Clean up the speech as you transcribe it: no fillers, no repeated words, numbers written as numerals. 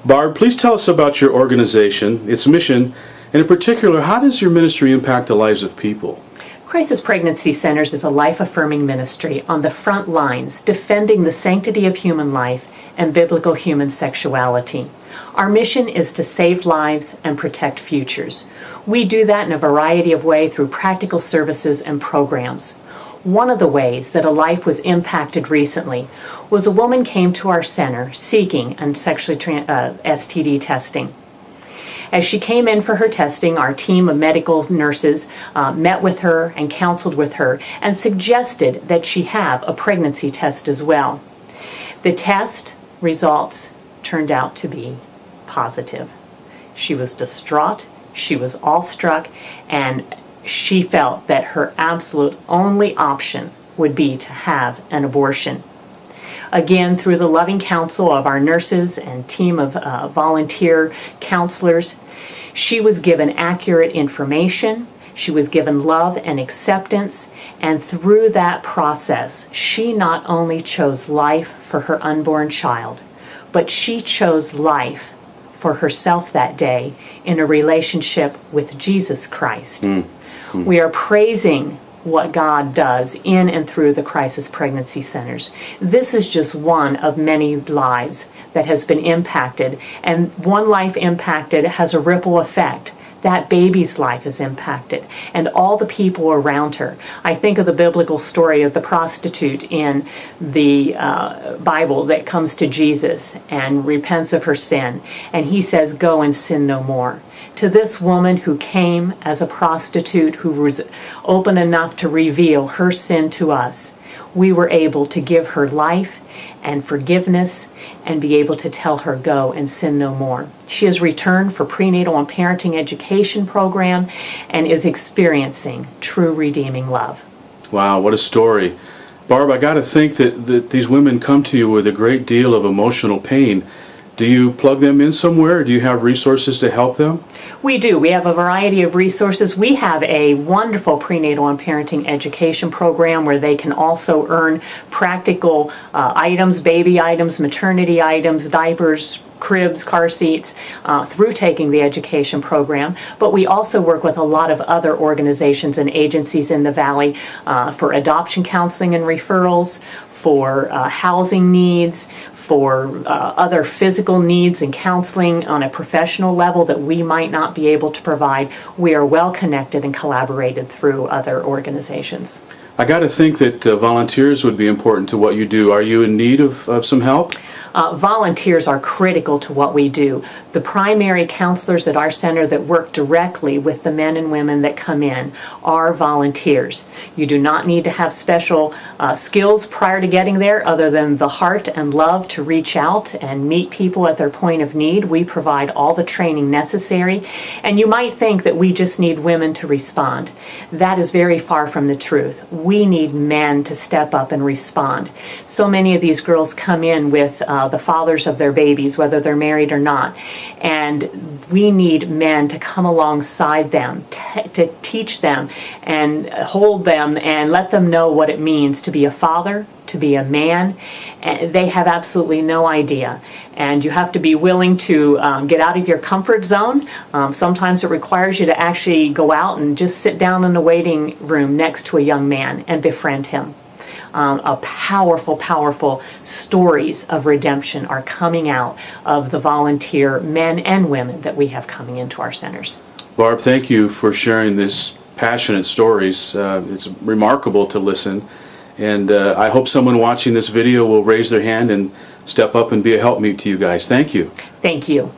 Barb, please tell us about your organization, its mission, and in particular, how does your ministry impact the lives of people? Crisis Pregnancy Centers is a life-affirming ministry on the front lines, defending the sanctity of human life and biblical human sexuality. Our mission is to save lives and protect futures. We do that in a variety of ways through practical services and programs. One of the ways that a life was impacted recently was a woman came to our center seeking STD testing. As she came in for her testing, our team of medical nurses met with her and counseled with her and suggested that she have a pregnancy test as well. The test results turned out to be positive. She was distraught, she was awestruck, and she felt that her absolute only option would be to have an abortion. Again, through the loving counsel of our nurses and team of volunteer counselors, she was given accurate information, she was given love and acceptance, and through that process, she not only chose life for her unborn child, but she chose life for herself that day in a relationship with Jesus Christ. We are praising what God does in and through the Crisis Pregnancy Centers. This is just one of many lives that has been impacted, and one life impacted has a ripple effect. That baby's life is impacted, and all the people around her. I think of the biblical story of the prostitute in the Bible that comes to Jesus and repents of her sin, and he says, "Go and sin no more." To this woman who came as a prostitute, who was open enough to reveal her sin to us, we were able to give her life and forgiveness and be able to tell her, "Go and sin no more." She has returned for prenatal and parenting education program and is experiencing true redeeming love. Wow, what a story. Barb, I got to think that these women come to you with a great deal of emotional pain. Do you plug them in somewhere? Do you have resources to help them? We do. We have a variety of resources. We have a wonderful prenatal and parenting education program where they can also earn practical items, baby items, maternity items, diapers, cribs, car seats, through taking the education program. But we also work with a lot of other organizations and agencies in the Valley for adoption counseling and referrals, for housing needs, for other physical needs and counseling on a professional level that we might not be able to provide. We are well connected and collaborated through other organizations. I got to think that volunteers would be important to what you do. Are you in need of some help? Volunteers are critical to what we do. The primary counselors at our center that work directly with the men and women that come in are volunteers. You do not need to have special skills prior to getting there other than the heart and love to reach out and meet people at their point of need. We provide all the training necessary, and you might think that we just need women to respond. That is very far from the truth. We need men to step up and respond. So many of these girls come in with the fathers of their babies, whether they're married or not, and we need men to come alongside them, to teach them and hold them and let them know what it means to be a father, to be a man. And they have absolutely no idea, and you have to be willing to get out of your comfort zone. Sometimes it requires you to actually go out and just sit down in the waiting room next to a young man and befriend him. Powerful stories of redemption are coming out of the volunteer men and women that we have coming into our centers. Barb, thank you for sharing these passionate stories. It's remarkable to listen, and I hope someone watching this video will raise their hand and step up and be a helpmeet to you guys. Thank you. Thank you.